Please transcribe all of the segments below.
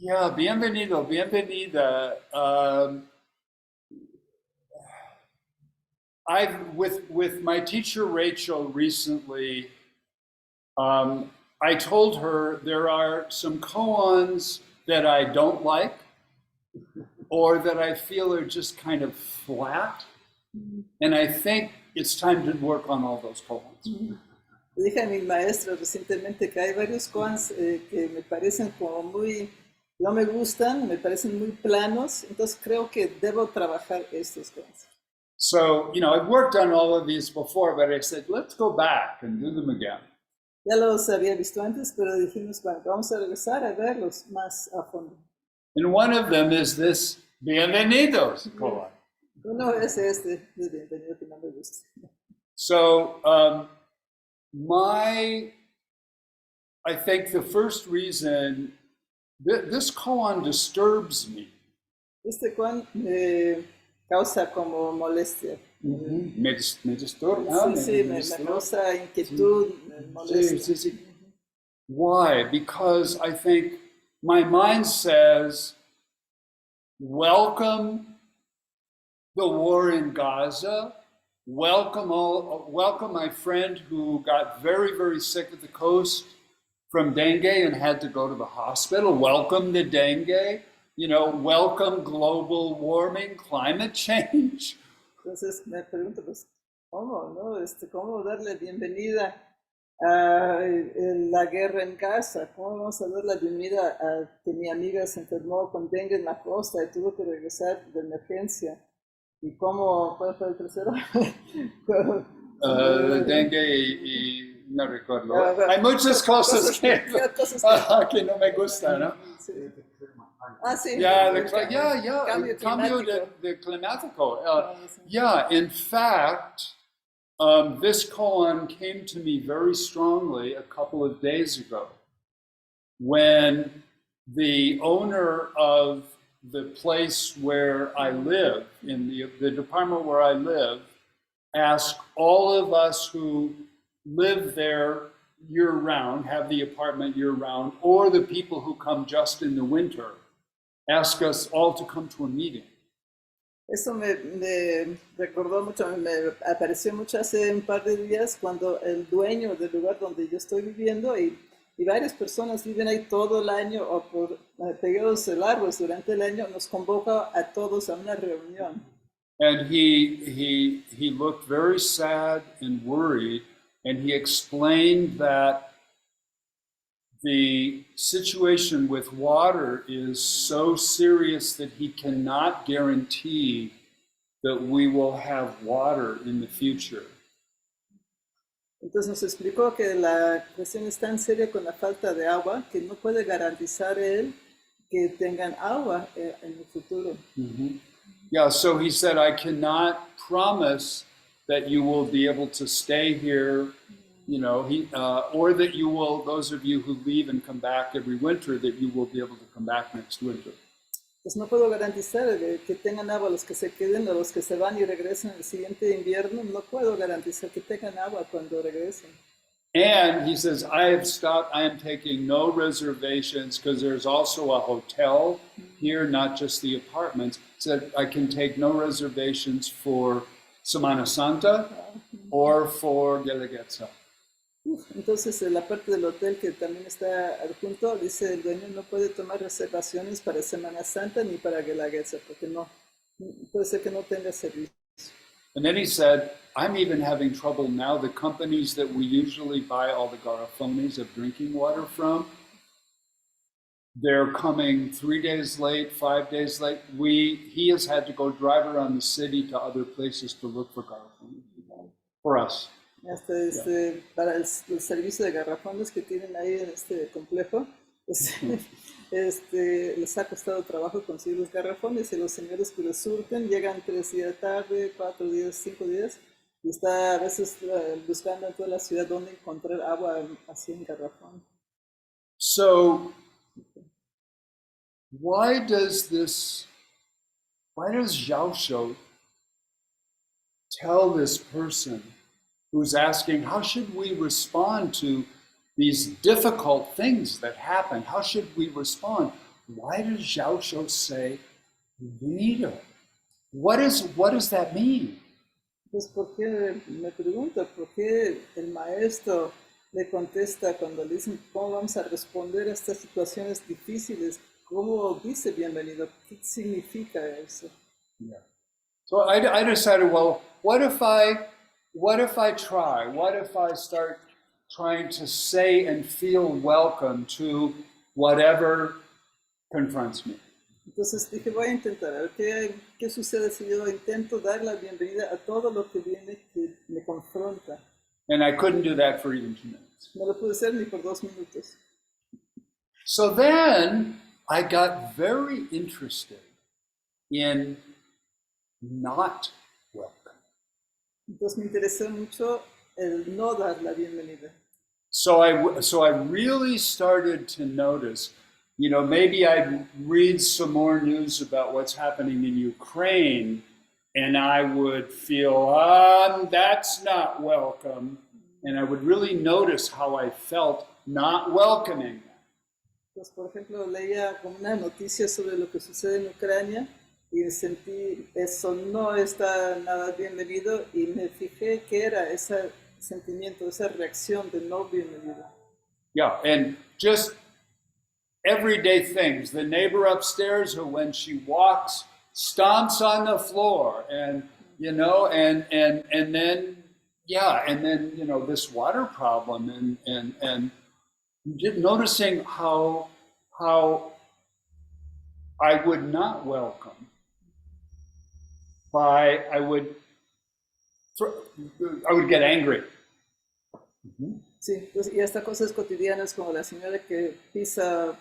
Yeah, bienvenido, bienvenida. I've with my teacher Rachel recently. I told her there are some koans that I don't like, or that I feel are just kind of flat, and I think it's time to work on all those koans. Le dije a mi maestra recientemente que hay varios koans que me parecen como muy, no me gustan, me parecen muy planos, entonces creo que debo trabajar estos koans. So, I've worked on all of these before, but I said, let's go back and do them again. Ya los había visto antes, pero dijimos, bueno, vamos a regresar a verlos más a fondo. And one of them is this Bienvenidos koan. Uno es este, de bienvenido, que no me gusta. So, I think the first reason this koan disturbs me. Este koan causa como molestia. Me disturba. Sí, me causa inquietud, me molestia. Sí. Why? Because I think my mind says, welcome the war in Gaza. Welcome my friend who got very, very sick at the coast from dengue and had to go to the hospital. Welcome the dengue. Welcome global warming, climate change. Entonces me pregunto, pues, ¿cómo, no? ¿Cómo darle bienvenida a la guerra en Gaza? ¿Cómo vamos a dar la bienvenida a que mi amiga se enfermó con dengue en la costa y tuvo que regresar de emergencia? ¿Y cómo, cuál fue el tercero? Dengue y no recuerdo. Hay muchas cosas que no me gustan, ¿no? Sí. Sí. Cambio de climático. In fact, this koan came to me very strongly a couple of days ago when the owner of the place where I live, in the department where I live, asked all of us who live there year-round, have the apartment year-round, or the people who come just in the winter, ask us all to come to a meeting. Eso me recordó mucho, me apareció mucho hace un par de días cuando el dueño del lugar donde yo estoy viviendo y varias personas viven ahí todo el año o por periodos largos durante el año, nos convoca a todos a una reunión. And he looked very sad and worried, and he explained that the situation with water is so serious that he cannot guarantee that we will have water in the future. Entonces nos explicó que la cuestión es tan seria con la falta de agua que no puede garantizar él que tengan agua en el futuro. Yeah, so he said, I cannot promise that you will be able to stay here, or that you will, those of you who leave and come back every winter, that you will be able to come back next winter. Pues no puedo garantizar que tengan agua los que se queden o los que se van y regresen el siguiente invierno. No puedo garantizar que tengan agua cuando regresen. And he says, I am taking no reservations because there's also a hotel here, not just the apartments. Said I can take no reservations for Semana Santa or for Guelaguetza. Entonces, la parte del hotel que también está adjunto, dice el dueño, no puede tomar reservaciones para Semana Santa ni para Guelaguetza, porque no, puede ser que no tenga servicio. And then he said, I'm even having trouble now. The companies that we usually buy all the garrafones of drinking water from, they're coming 3 days late, 5 days late. He has had to go drive around the city to other places to look for garrafones for us. Hasta para el servicio de garrafones que tienen ahí en este complejo, les ha costado trabajo conseguir los garrafones y los señores que los surten llegan 3 días tarde, 4 días, 5 días y está a veces buscando en toda la ciudad dónde encontrar agua así en garrafón. So, why does Xiaoshu tell this person who's asking, how should we respond to these difficult things that happen? How should we respond? why does Zhao Shou say Bienvenido? What does that mean? Pues, ¿por qué me pregunta? ¿Por qué el maestro le contesta cuando le dicen cómo vamos a responder a estas situaciones difíciles? ¿Cómo dice bienvenido? ¿Qué significa eso? Yeah. So I decided, well, what if I try? What if I start trying to say and feel welcome to whatever confronts me? Entonces dije, voy a intentar, a ver qué sucede si yo intento dar la bienvenida a todo lo que viene que me confronta. And I couldn't do that for even 2 minutes. No lo pude hacer ni por 2 minutos. So then I got very interested in not welcome. Entonces me interesó mucho el no dar la bienvenida. So I really started to notice, maybe I'd read some more news about what's happening in Ukraine, and I would feel, that's not welcome. And I would really notice how I felt not welcoming them. Pues, por ejemplo, leía como una noticia sobre lo que sucede en Ucrania y sentí, eso no está nada bienvenido, y me fijé que era ese sentimiento, esa reacción de no bienvenido. Yeah, and just everyday things. The neighbor upstairs who, when she walks, stomps on the floor, and and then this water problem, and noticing how I would not welcome I would get angry. Mm-hmm. Sí, pues, y hasta cosas cotidianas como la señora que pisa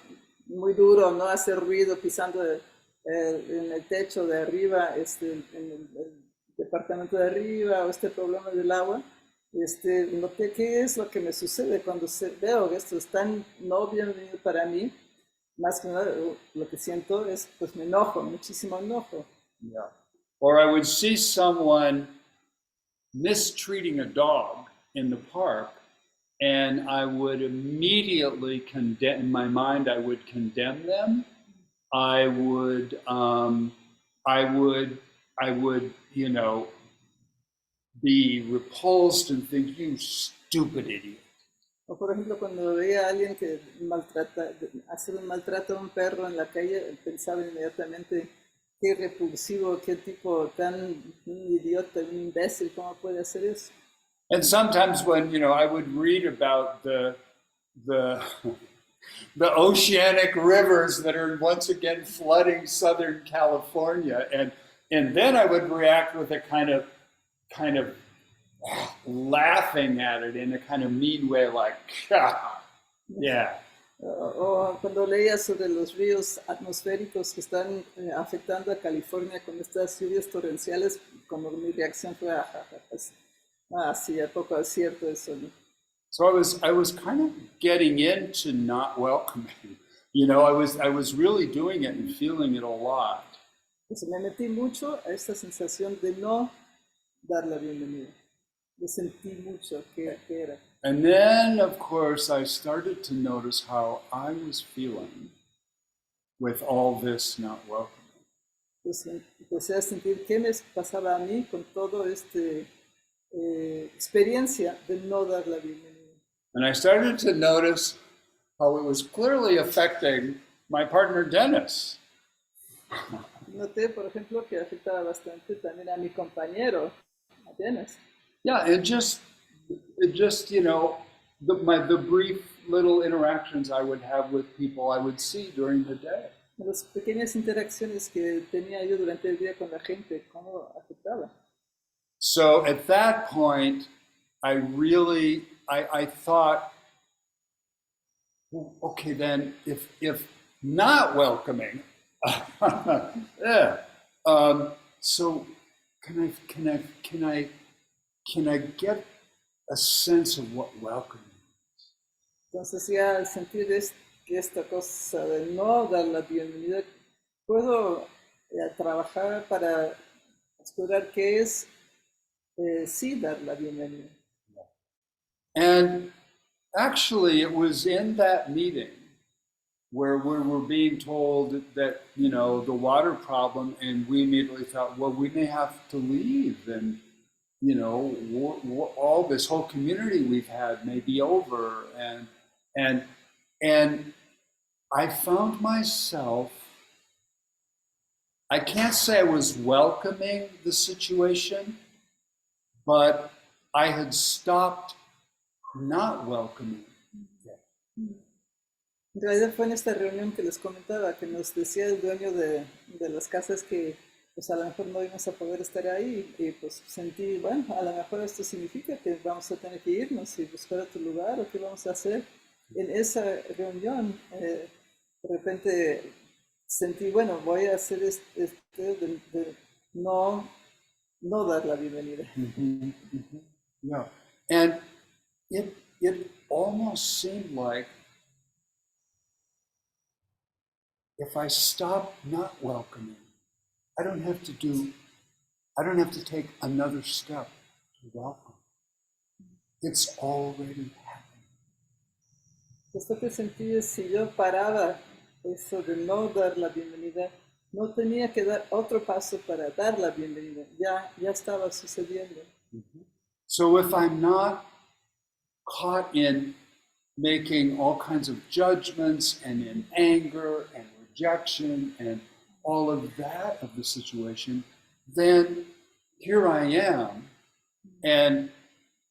muy duro, no hace ruido pisando en el techo de arriba, en el departamento de arriba, o este problema del agua. Noté qué es lo que me sucede cuando veo que esto es tan no bienvenido para mí. Más que nada, lo que siento es, pues, me enojo, muchísimo enojo. Yeah. Or I would see someone mistreating a dog in the park, and I would immediately condemn, in my mind, I would condemn them. I would, be repulsed and think, you stupid idiot. O por ejemplo, cuando veía a alguien que hacer un maltrato a un perro en la calle, pensaba inmediatamente, qué repulsivo, qué tipo tan un idiota, un imbécil, ¿cómo puede hacer eso? And sometimes when, I would read about the oceanic rivers that are once again flooding Southern California, and then I would react with a kind of laughing at it in a kind of mean way, like, yeah. O cuando leía sobre los ríos atmosféricos que están afectando a California con estas lluvias torrenciales, como mi reacción fue, sí, ¿a poco es cierto eso? ¿No? So I was kind of getting into not welcoming. I was really doing it and feeling it a lot. Pues me metí mucho a esta sensación de no dar la bienvenida. Lo sentí mucho que era. And then, of course, I started to notice how I was feeling with all this not welcoming. Pues empecé a sentir qué me pasaba a mí con todo experiencia de no dar la bienvenida. And I started to notice how it was clearly affecting my partner, Dennis. Noté, por ejemplo, que afectaba bastante también a mi compañero, a Dennis. Yeah, it just the brief little interactions I would have with people I would see during the day. Las pequeñas interacciones que tenía yo durante el día con la gente, cómo afectaba. So at that point, I thought, okay, then if not welcoming, yeah. So can I get a sense of what welcoming is? Entonces ya al sentir que esta cosa de no dar la bienvenida, puedo trabajar para explorar qué es sí dar la bienvenida. And actually, it was in that meeting where we were being told that, you know, the water problem, and we immediately thought, well, we may have to leave, and, you know, all this whole community we've had may be over, and I found myself, I can't say I was welcoming the situation, but I had stopped not welcoming it. En realidad fue en esta reunión que les comentaba, que nos decía el dueño de las casas que pues a lo mejor no íbamos a poder estar ahí, y pues sentí, bueno, a lo mejor esto significa que vamos a tener que irnos y buscar otro lugar, o qué vamos a hacer. En esa reunión, de repente sentí, bueno, voy a hacer de no dar la bienvenida. Yeah, and it almost seemed like if I stop not welcoming, I don't have to take another step to welcome. It's already happening. Esto que sentí es, si yo paraba eso de no dar la bienvenida, no tenía que dar otro paso para dar la bienvenida. Ya estaba sucediendo. So if I'm not caught in making all kinds of judgments and in anger and rejection and all of that of the situation, then here I am. And,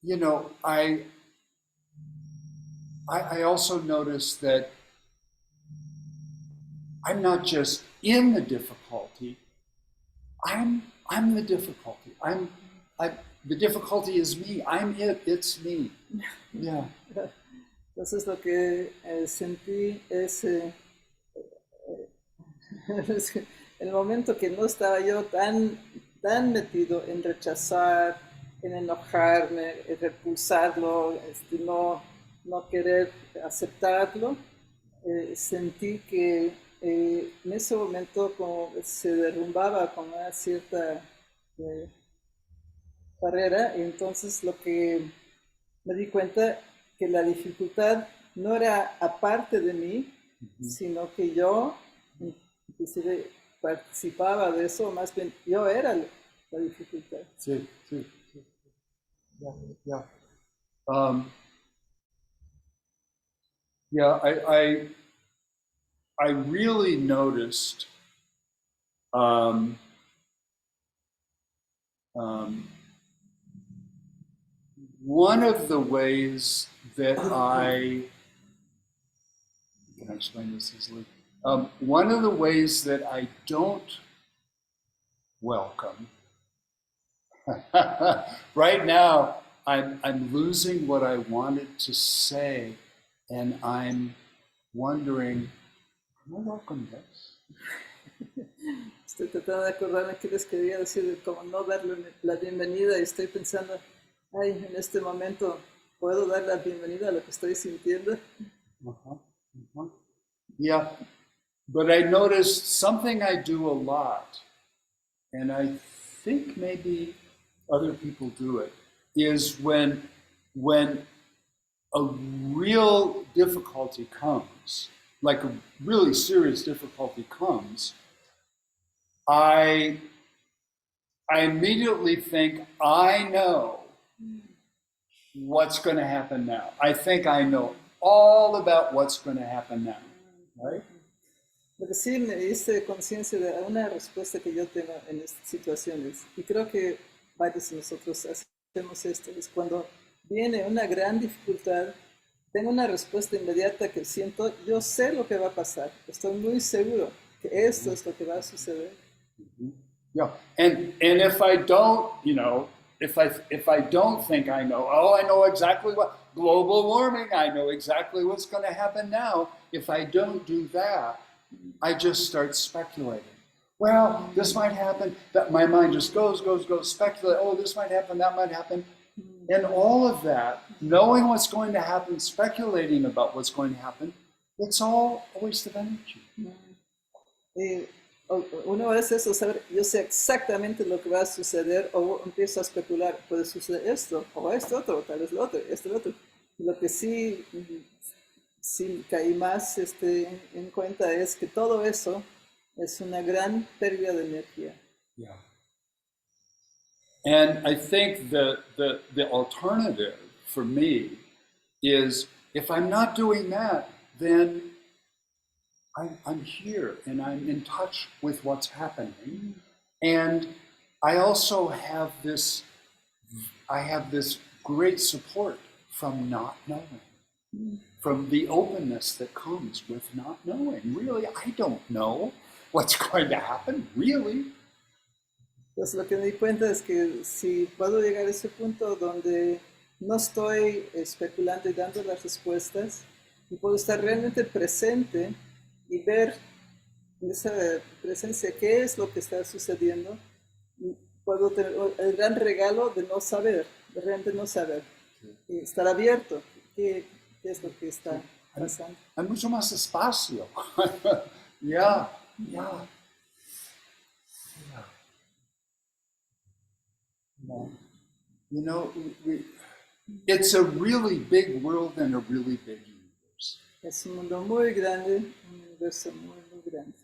you know, I also noticed that I'm not just in the difficulty, I'm the difficulty. The difficulty is me. I'm it. It's me. Yeah. Entonces lo que sentí es el momento que no estaba yo tan metido en rechazar, en enojarme, en repulsarlo, no querer aceptarlo. Sentí que en ese momento como se derrumbaba con una cierta barrera, y entonces lo que me di cuenta que la dificultad no era aparte de mí, sino que yo inclusive participaba de eso, más bien yo era la dificultad. Sí. Yeah. I really noticed one of the ways that can I explain this easily? One of the ways that I don't welcome, right now, I'm losing what I wanted to say, and I'm wondering, am I welcome this? Estoy tratando de acordarme qué les quería decir, como no darle la bienvenida, y estoy pensando, ay, en este momento, ¿puedo dar la bienvenida a lo que estoy sintiendo? Yeah, but I noticed something I do a lot, and I think maybe other people do it, is when a real difficulty comes, like a really serious difficulty comes, I immediately think, I know what's going to happen now. I think I know all about what's going to happen now, right? Lo que sí me hice conciencia de una respuesta que yo tengo en estas situaciones, y creo que varios de nosotros hacemos esto, es cuando viene una gran dificultad, tengo una respuesta inmediata que siento, yo sé lo que va a pasar, estoy muy seguro que esto es lo que va a suceder. Yeah, and if I don't, you know, if I don't think I know, I know exactly what, global warming, I know exactly what's going to happen now. If I don't do that, I just start speculating. Well, this might happen, that my mind just goes, speculate, oh, this might happen, that might happen. And all of that, knowing what's going to happen, speculating about what's going to happen, it's all a waste of energy. Uno hace eso, saber, yo sé exactamente lo que va a suceder, o empiezo a especular, puede suceder esto, o esto otro, o tal vez lo otro, esto, lo otro. Lo que sí sí caí más en cuenta es que todo eso es una gran pérdida de energía. Yeah. And I think the alternative for me is if I'm not doing that, then I'm here and I'm in touch with what's happening. And I also have this great support from not knowing, from the openness that comes with not knowing. Really, I don't know what's going to happen, really. Pues lo que me di cuenta es que si puedo llegar a ese punto donde no estoy especulando y dando las respuestas, y puedo estar realmente presente y ver en esa presencia qué es lo que está sucediendo, puedo tener el gran regalo de no saber, de realmente no saber, y estar abierto, qué es lo que está pasando. Hay mucho más espacio. Yeah. You know, it's a really big world and a really big universe. Es un mundo muy grande, un universo muy, muy grande.